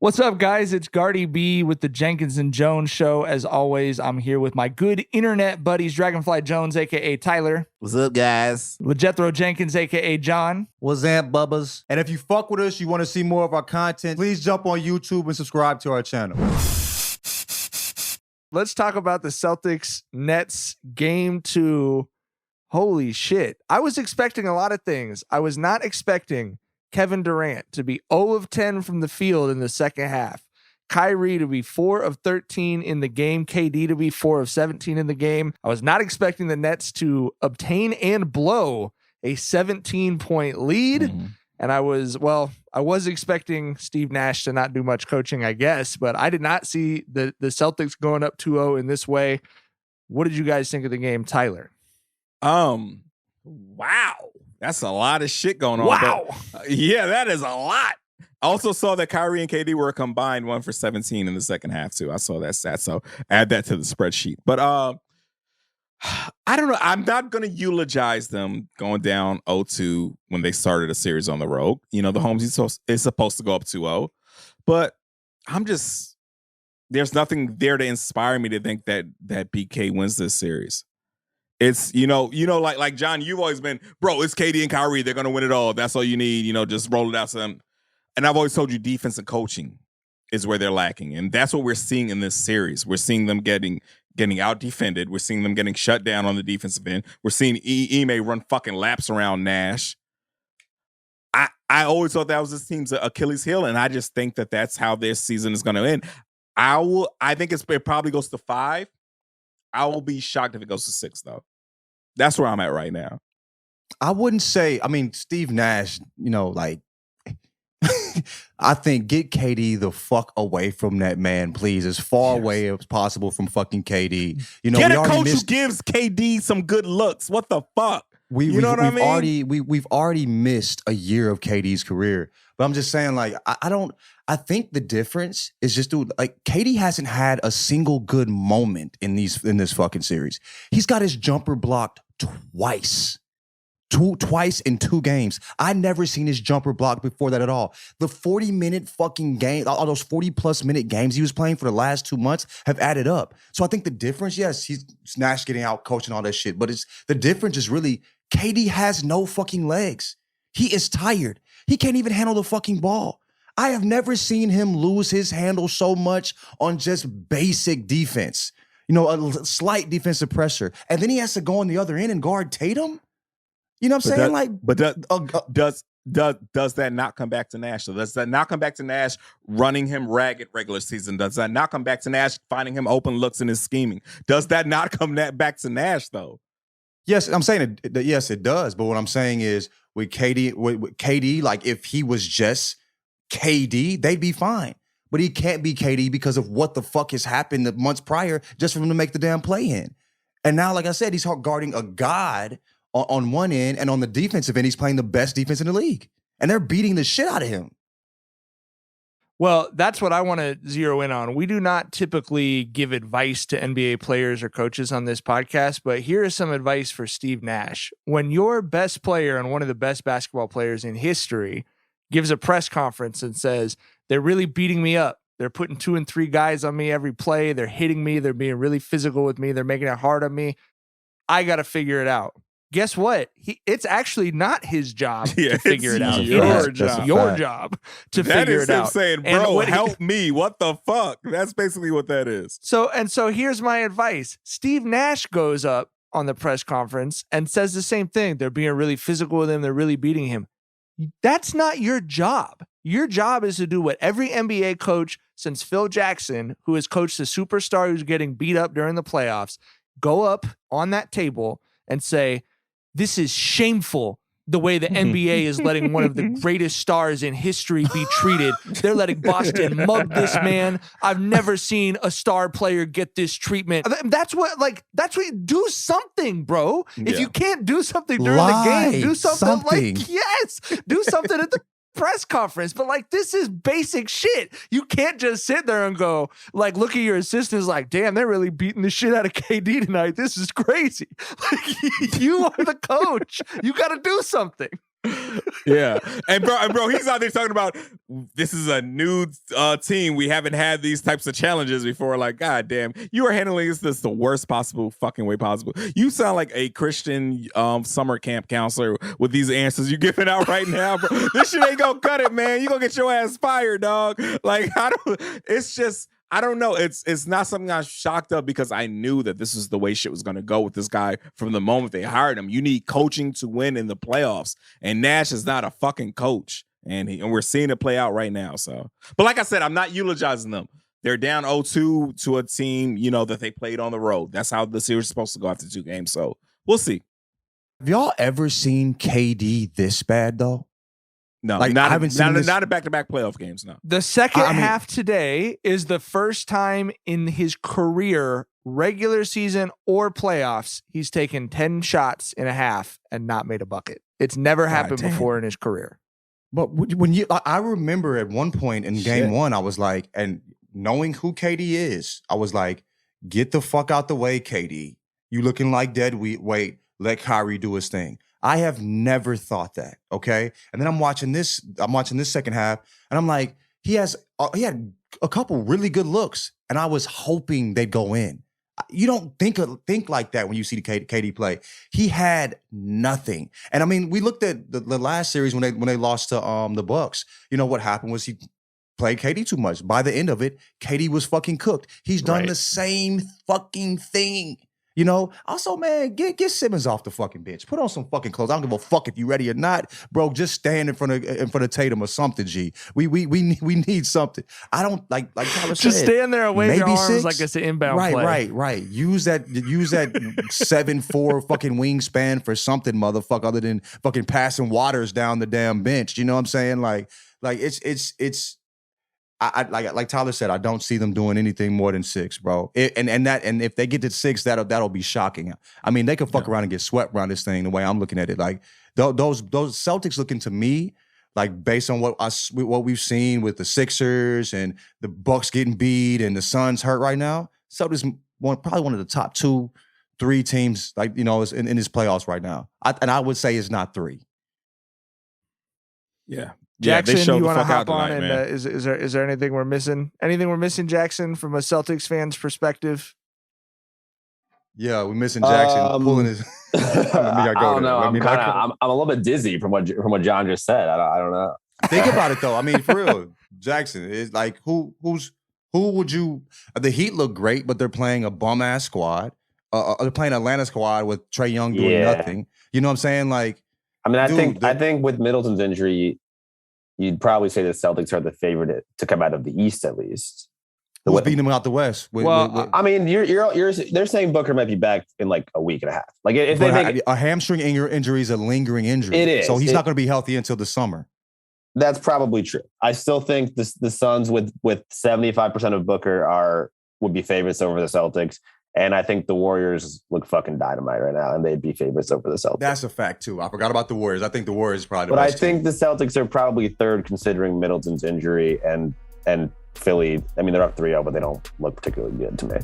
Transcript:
What's up, guys? It's Gardy B with the Jenkins Jonez show. As always, I'm here with my good internet buddies, Dragonfly Jones, a.k.a. Tyler. What's up, guys? LeJethro Jenkins, a.k.a. John. What's up, bubbas? And if you fuck with us, you want to see more of our content, please jump on YouTube and subscribe to our channel. Let's talk about the Celtics Nets game 2. Holy shit. I was expecting a lot of things. I was not expecting Kevin Durant to be 0 of 10 from the field in the second half. Kyrie to be 4 of 13 in the game. KD to be 4 of 17 in the game. I was not expecting the Nets to obtain and blow a 17-point lead. And I was expecting Steve Nash to not do much coaching, I guess, but I did not see the Celtics going up 2-0 in this way. What did you guys think of the game, Tyler? Wow. That's a lot of shit going on. Wow. But, yeah, that is a lot. I also saw that Kyrie and KD were combined 1 for 17 in the second half, too. I saw that stat, so add that to the spreadsheet. But I don't know. I'm not going to eulogize them going down 0-2 when they started a series on the road. You know, the home is supposed to go up 2-0. But there's nothing there to inspire me to think that BK wins this series. It's, like John, you've always been, bro, it's KD and Kyrie. They're going to win it all. That's all you need. Just roll it out to them. And I've always told you defense and coaching is where they're lacking. And that's what we're seeing in this series. We're seeing them getting out defended. We're seeing them getting shut down on the defensive end. We're seeing Ime run fucking laps around Nash. I always thought that was this team's Achilles heel. And I just think that that's how this season is going to end. I think it probably goes to 5. I will be shocked if it goes to 6, though. That's where I'm at right now. I wouldn't say, Steve Nash, I think get KD the fuck away from that man, please, as far away as possible from fucking KD. Get a coach who gives KD some good looks. What the fuck? We've already missed a year of KD's career. But I'm just saying, I think the difference is just, KD hasn't had a single good moment in this fucking series. He's got his jumper blocked twice. Twice in 2 games. I never seen his jumper blocked before that at all. The 40-minute fucking game, all those 40-plus minute games he was playing for the last 2 months have added up. So I think the difference, yes, he's Nash getting out, coaching all that shit, but the difference is really KD has no fucking legs. He is tired. He can't even handle the fucking ball. I have never seen him lose his handle so much on just basic defense. A slight defensive pressure. And then he has to go on the other end and guard Tatum? You know what I'm saying? Does that not come back to Nash? So does that not come back to Nash running him ragged regular season? Does that not come back to Nash finding him open looks in his scheming? Does that not come back to Nash, though? Yes, I'm saying yes, it does. But what I'm saying is with KD, like if he was just KD, they'd be fine. But he can't be KD because of what the fuck has happened the months prior just for him to make the damn play in. And now, like I said, he's guarding a god on one end, and on the defensive end, he's playing the best defense in the league. And they're beating the shit out of him. Well, that's what I want to zero in on. We do not typically give advice to NBA players or coaches on this podcast, but here is some advice for Steve Nash. When your best player and one of the best basketball players in history gives a press conference and says, they're really beating me up. They're putting 2 and 3 guys on me every play. They're hitting me. They're being really physical with me. They're making it hard on me. I got to figure it out. Guess what? It's actually not his job to figure it out. Your job to figure it out. That is him saying, bro, help me. What the fuck? That's basically what that is. So here's my advice. Steve Nash goes up on the press conference and says the same thing. They're being really physical with him. They're really beating him. That's not your job. Your job is to do what every NBA coach since Phil Jackson, who has coached a superstar who's getting beat up during the playoffs, go up on that table and say, this is shameful the way the NBA is letting one of the greatest stars in history be treated. They're letting Boston mug this man. I've never seen a star player get this treatment. That's what do something, bro. If you can't do something during the game, do something. Do something at the press conference. But this is basic shit. You can't just sit there and go look at your assistants damn, they're really beating the shit out of KD tonight. This is crazy. You are the coach. You got to do something. Yeah, and bro, he's out there talking about this is a new team. We haven't had these types of challenges before. Like, god damn, you are handling this the worst possible fucking way possible. You sound like a Christian summer camp counselor with these answers you're giving out right now, bro. This shit ain't gonna cut it, man. You gonna get your ass fired, dog. Like, it's just. I don't know. It's not something I'm shocked of because I knew that this is the way shit was going to go with this guy from the moment they hired him. You need coaching to win in the playoffs, and Nash is not a fucking coach, and we're seeing it play out right now. So, but like I said, I'm not eulogizing them. They're down 0-2 to a team, that they played on the road. That's how the series is supposed to go after 2 games. So we'll see. Have y'all ever seen KD this bad though? No, like, not I haven't seen this. Not a back-to-back playoff games. No. The second half today is the first time in his career, regular season or playoffs, he's taken 10 shots in a half and not made a bucket. It's never happened before in his career. But when I remember at one point in game 1, I was like, and knowing who KD is, I was like, get the fuck out the way, KD. You looking like dead weight. Let Kyrie do his thing. I have never thought that, okay? And then I'm watching this second half, and I'm like, he had a couple really good looks, and I was hoping they'd go in. You don't think like that when you see the KD play. He had nothing. And I mean, we looked at the last series when they lost to the Bucks. You know what happened was he played KD too much. By the end of it, KD was fucking cooked. He's done the same fucking thing. Also, man, get Simmons off the fucking bench. Put on some fucking clothes. I don't give a fuck if you ready or not, bro. Just stand in front of Tatum or something. G. We need something. I don't like Tyler just said, stand there and wave your arms 6? like it's an inbound play. Right. Use that 7'4" fucking wingspan for something, motherfucker, other than fucking passing waters down the damn bench. You know what I'm saying? Like it's. I like Tyler said, I don't see them doing anything more than 6, bro. And if they get to 6, that'll be shocking. I mean, they could fuck around and get swept around this thing. The way I'm looking at it, like those Celtics looking to me, like based on what we've seen with the Sixers and the Bucks getting beat and the Suns hurt right now, Celtics probably one of the top 2-3 teams, like is in this playoffs right now. I would say it's not 3. Yeah. Jackson, they you want to hop tonight, on? And is there anything we're missing? Anything we're missing, Jackson, from a Celtics fan's perspective? Yeah, we're missing Jackson pulling his. I don't know. I'm a little bit dizzy from what John just said. I don't know. Think about it though. I mean, for real, Jackson is like who would you? The Heat look great, but they're playing a bum ass squad. They're playing Atlanta squad with Trae Young doing nothing. You know what I'm saying? Like, I mean, I think with Middleton's injury, you'd probably say the Celtics are the favorite to come out of the East, at least. Who's beating them out the West? I mean, they're saying Booker might be back in like a week and a half. Like if they make a hamstring injury is a lingering injury. It is. So he's not going to be healthy until the summer. That's probably true. I still think the Suns with 75% of Booker would be favorites over the Celtics. And I think the Warriors look fucking dynamite right now, and they'd be favorites over the Celtics. That's a fact, too. I forgot about the Warriors. I think the Warriors probably the best. But I think team. the Celtics are probably third considering Middleton's injury and Philly. I mean, they're up 3-0, but they don't look particularly good to me.